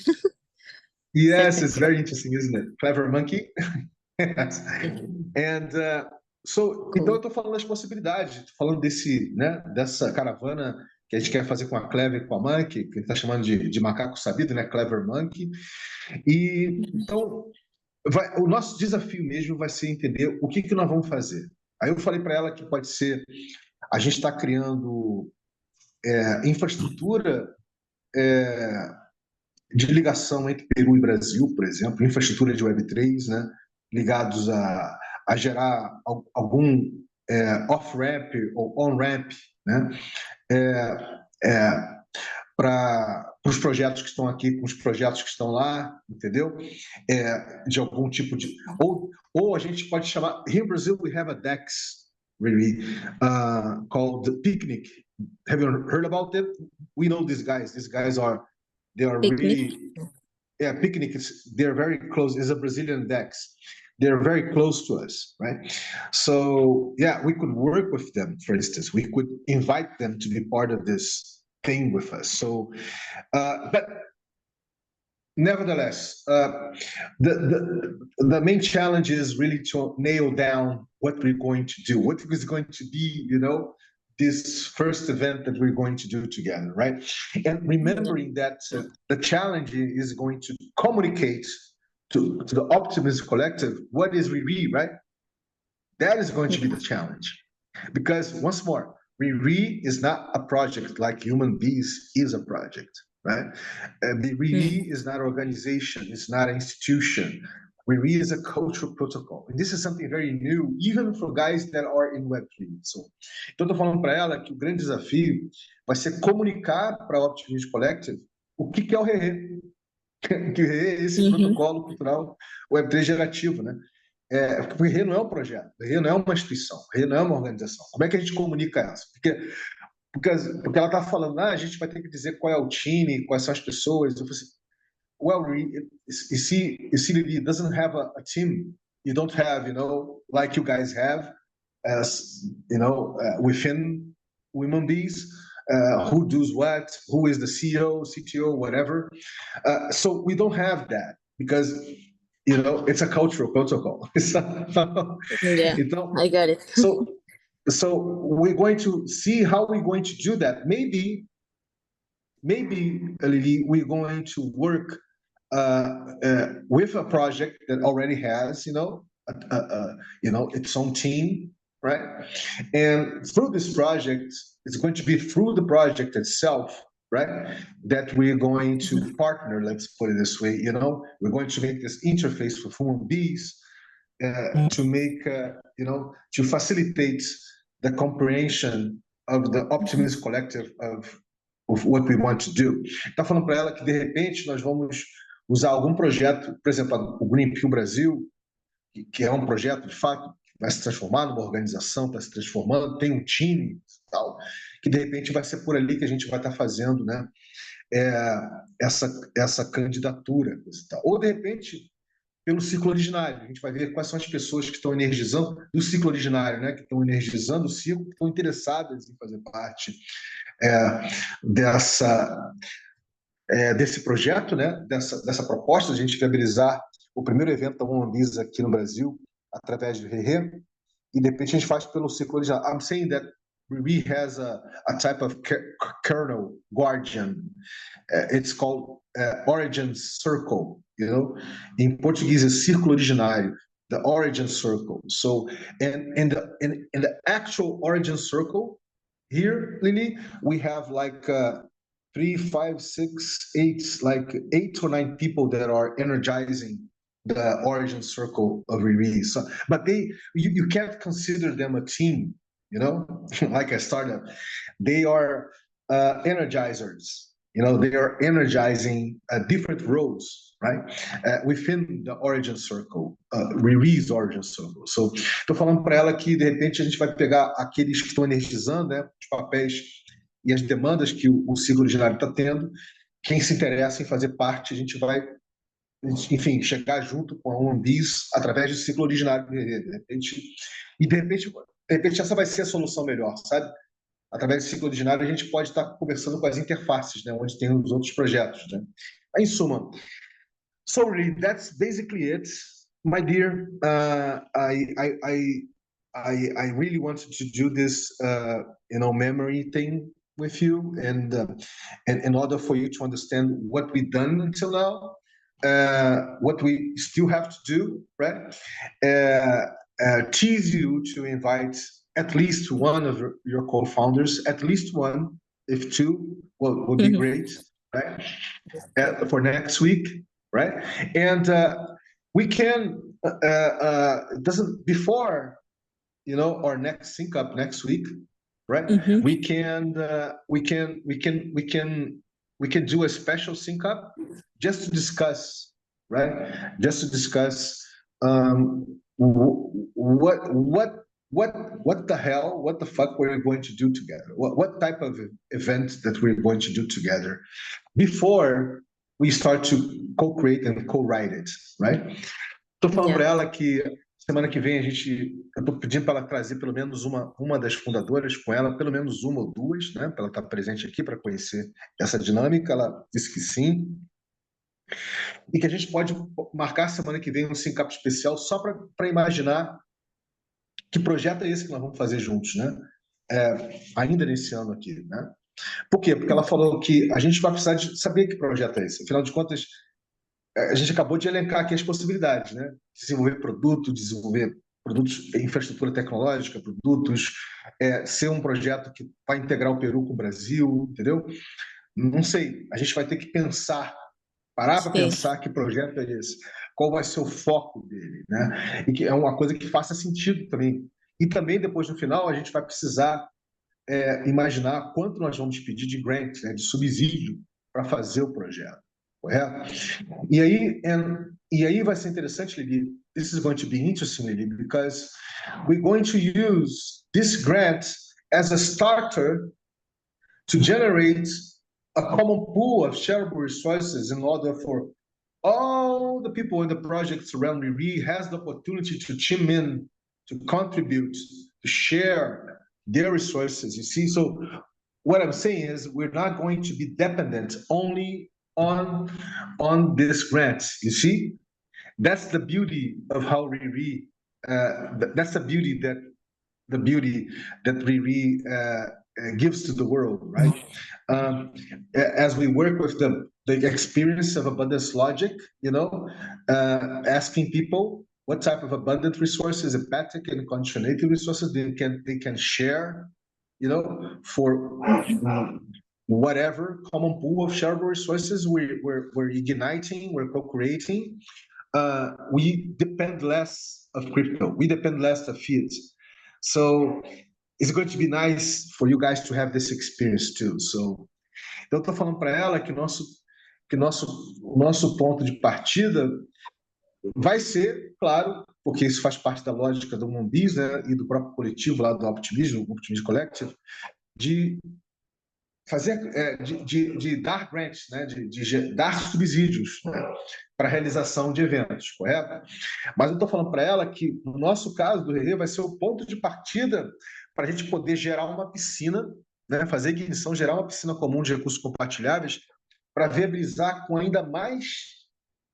yes, Super it's very interesting, isn't it? Clever Monkey. Yes. creative. And então eu Cool. estou falando das possibilidades, estou falando dessa caravana que a gente quer fazer com a Clever e com a Monkey, que a gente está chamando de macaco sabido, né? Clever Monkey. E então o nosso desafio mesmo vai ser entender o que nós vamos fazer. Aí eu falei para ela que pode ser a gente está criando infraestrutura de ligação entre Peru e Brasil, por exemplo, infraestrutura de Web3, né? Ligados a gerar algum off-ramp ou on-ramp, né? Para os projetos que estão aqui, com os projetos que estão lá, entendeu? De algum tipo de... Ou a gente pode chamar... Here in Brazil, we have a DEX, really, called the Picnic. Have you heard about it? We know these guys. These guys they are Picnic. really... Yeah, Picnic, they're very close. It's a Brazilian DEX. They're very close to us, right? So, yeah, we could work with them, for instance. We could invite them to be part of this thing with us. So, but nevertheless, the main challenge is really to nail down what we're going to do, what is going to be, this first event that we're going to do together, right? And remembering that the challenge is going to communicate to the Optimist Collective what is Riri, right? That is going to be the challenge. Because once more, Riri is not a project like Human Bees is a project, right? Riri is not an organization, it's not an institution. Riri is a cultural protocol. And this is something very new, even for guys that are in Web3. So, então, estou falando para ela que o grande desafio vai ser comunicar para a Optimist Collective o que é o Rerê. Que o Rerê é esse protocolo cultural Web3 gerativo, né? Porque o Rerê não é um projeto, o Rerê não é uma instituição, o Rerê não é uma organização. Como é que a gente comunica isso? Porque ela está falando, a gente vai ter que dizer qual é o time, quais são as pessoas. Eu falei assim, well, you see, Lili doesn't have a team. You don't have, like you guys have, as within Women Bees, who does what, who is the CEO, CTO, whatever. So we don't have that because it's a cultural protocol. Yeah, I got it. So we're going to see how we're going to do that. Maybe, Lili, we're going to work with a project that already has, its own team, right? And through this project, it's going to be through the project itself, right? That we're going to partner, let's put it this way, we're going to make this interface with Human Bees to make, to facilitate the comprehension of the Optimist Collective of what we want to do. Está falando para ela que, de repente, nós vamos usar algum projeto, por exemplo, o Green Pill Brasil, que é um projeto, de fato, que vai se transformar numa organização, está se transformando, tem um time, tal, que, de repente, vai ser por ali que a gente vai estar fazendo, né, essa candidatura. Tal. Ou, de repente, pelo ciclo originário. A gente vai ver quais são as pessoas que estão energizando do ciclo originário, né? Que estão energizando o ciclo, que estão interessadas em fazer parte desse projeto, né? Dessa proposta de a gente viabilizar o primeiro evento da Women Bees aqui no Brasil, através do Rerê, e de repente a gente faz pelo ciclo original. I'm saying that Riri has a type of kernel guardian. It's called origin circle, you know. In Portuguese, é círculo originário, the origin circle. So, and in the actual origin circle here, Lily, we have like 3, 5, 6, 8, like 8 or 9 people that are energizing the origin circle of Riri. So, but you can't consider them a team, you know, like a startup. They are energizers. You know, they are energizing different roles, right? Within the origin circle, Riri's origin circle. So, estou falando para ela que, de repente, a gente vai pegar aqueles que estão energizando, né, os papéis e as demandas que o ciclo originário está tendo. Quem se interessa em fazer parte, a gente vai, enfim, chegar junto com a OneBiz através do ciclo originário, de repente. E, de repente, essa vai ser a solução melhor, sabe? Através do ciclo ordinário, a gente pode estar conversando com as interfaces, né, onde tem os outros projetos, né? Em suma, so really, that's basically it, my dear. I really wanted to do this, memory thing with you, and in order for you to understand what we've done until now, what we still have to do, right? Tease you to invite at least one of your co-founders, at least one, if two, well, would be great, right? For next week, right? And we can doesn't before, our next sync up next week, right? We can do a special sync up just to discuss, right? Just to discuss what the hell, what the fuck we're going to do together? What type of event that we're going to do together before we start to co-create and co-write it, right? Tô falando para ela que semana que vem eu tô pedindo para ela trazer pelo menos uma das fundadoras com ela, pelo menos uma ou duas, né? Para ela estar presente aqui para conhecer essa dinâmica. Ela disse que sim. E que a gente pode marcar semana que vem um sync-up especial só para imaginar que projeto é esse que nós vamos fazer juntos, né? Ainda nesse ano aqui, né? Por quê? Porque ela falou que a gente vai precisar de saber que projeto é esse. Afinal de contas, a gente acabou de elencar aqui as possibilidades, né? Desenvolver produtos, infraestrutura tecnológica, produtos, ser um projeto que vai integrar o Peru com o Brasil, entendeu? Não sei, a gente vai ter que parar para pensar que projeto é esse, qual vai ser o foco dele, né? E que é uma coisa que faça sentido também. E também, depois, no final, a gente vai precisar imaginar quanto nós vamos pedir de grant, né, de subsídio, para fazer o projeto, correto? E aí vai ser interessante, Lili. This is going to be interesting, Lili, because we're going to use this grant as a starter to generate a common pool of shareable resources in order for all the people in the projects around Riri has the opportunity to chime in, to contribute, to share their resources. You see, so what I'm saying is we're not going to be dependent only on this grant. You see, that's the beauty of how Riri. That's the beauty that Riri gives to the world, right? As we work with the experience of abundance logic, asking people what type of abundant resources, empathic and conditionated resources they can share, for whatever common pool of shareable resources we're igniting, we're co-creating. We depend less of crypto. We depend less of fiat. So it's going to be nice for you guys to have this experience too. So, então, eu estou falando para ela que o nosso ponto de partida vai ser, claro, porque isso faz parte da lógica do OneBiz, né, e do próprio coletivo lá do Optimism, o Optimism Collective, de fazer, de dar grants, né, de dar subsídios, né, para a realização de eventos, correto? Mas eu estou falando para ela que, no nosso caso do Rerê, vai ser o ponto de partida para a gente poder gerar uma piscina, né, fazer ignição, gerar uma piscina comum de recursos compartilháveis para viabilizar com ainda mais,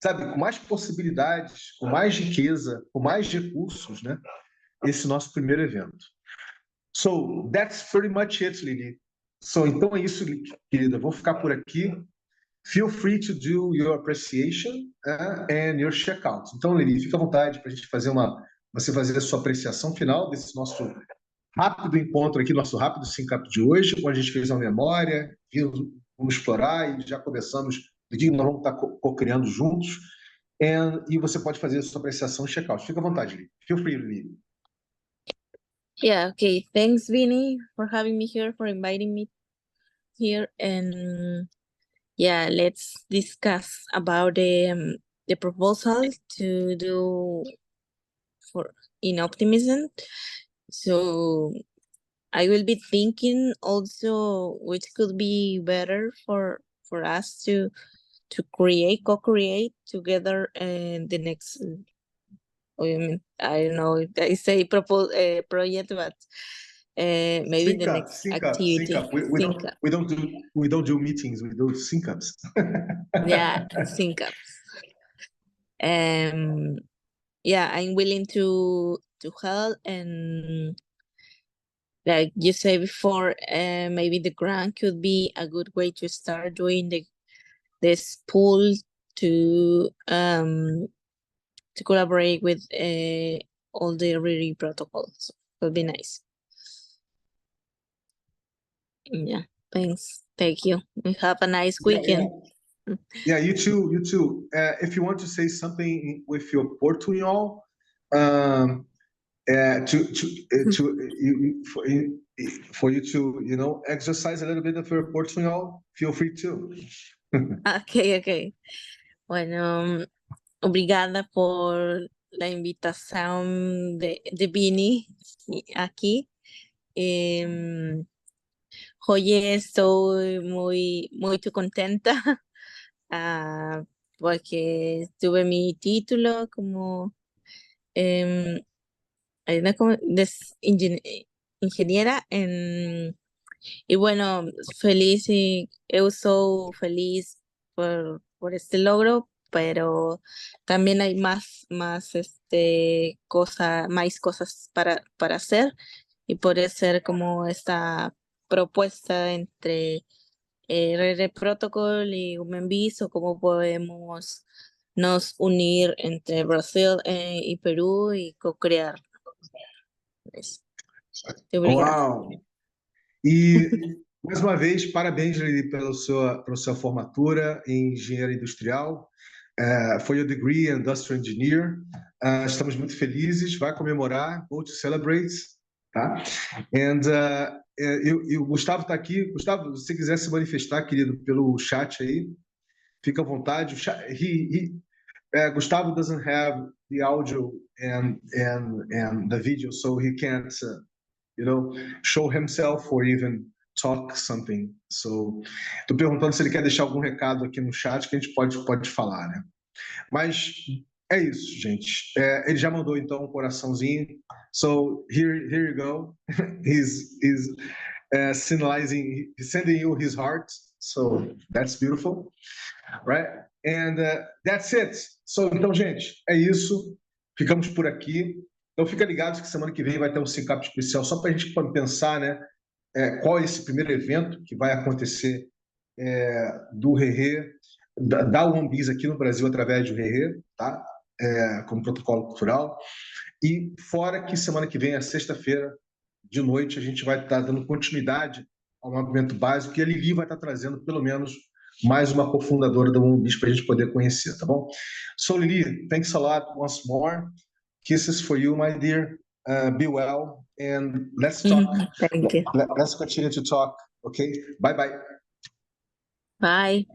sabe, com mais possibilidades, com mais riqueza, com mais recursos, né, esse nosso primeiro evento. So that's pretty much it, Lili. So, então é isso, querida. Vou ficar por aqui. Feel free to do your appreciation and your checkout. Então, Lili, fica à vontade para a gente você fazer a sua apreciação final desse nosso rápido encontro aqui, nosso rápido sync-up de hoje, onde a gente fez uma memória, vamos explorar e já começamos, nós vamos estar co-criando juntos. E você pode fazer a sua apreciação e checkout. Fica à vontade, Lili. Feel free, Lili. Yeah, okay. Thanks, Vinny, for having me here, for inviting me here. And yeah, let's discuss about the proposal to do in Optimism. So I will be thinking also which could be better for us to co-create together the next. I mean, I don't know if I say project, but maybe the next activity. Sync up. We don't do meetings. We do sync-ups. Yeah, sync-ups. Yeah, I'm willing to help, and like you said before, maybe the grant could be a good way to start doing this pool to collaborate with all the RIRI protocols. It would be nice. Yeah, thanks. Thank you. Have a nice weekend. Yeah, you too. If you want to say something with your Portuñol, for you to exercise a little bit of your Portuñol, feel free to. Okay. Bueno, obrigada por la invitación de Vinny aquí. Hoy estoy muy contenta porque tuve mi título como ingeniera y bueno, feliz y soy feliz por este logro, pero también hay más cosas para hacer, y por eso como esta propuesta entre RR Protocol y UMENBIS, o cómo podemos nos unir entre Brasil y Perú y co-crear. Uau! E, mais uma vez, parabéns, Lili, pela sua formatura em engenharia industrial. For your degree in Industrial Engineer. Estamos muito felizes, vai comemorar, go to celebrate, tá? E o Gustavo está aqui. Gustavo, se você quiser se manifestar, querido, pelo chat aí, fica à vontade. Gustavo doesn't have the audio and the video, so he can't, show himself or even talk something. So, estou perguntando se ele quer deixar algum recado aqui no chat que a gente pode falar, né? Mas é isso, gente. Ele já mandou então um coraçãozinho. So here you go. He's sending you his heart. So that's beautiful, right? And that's it. So, então, gente, é isso. Ficamos por aqui. Então, fica ligado que semana que vem vai ter um sync-up especial só para a gente pensar, né? Qual é esse primeiro evento que vai acontecer do RERE, da UMBIS aqui no Brasil através do RERE, tá? Como protocolo cultural. E fora que semana que vem, sexta-feira, de noite, a gente vai estar dando continuidade ao movimento básico, e a Lili vai estar trazendo pelo menos mais uma cofundadora da UMBIS para a gente poder conhecer, tá bom? So, Lili, thanks a lot once more. Kisses for you, my dear. Be well, and let's talk. Thank you. Let's continue to talk, okay? Bye-bye. Bye.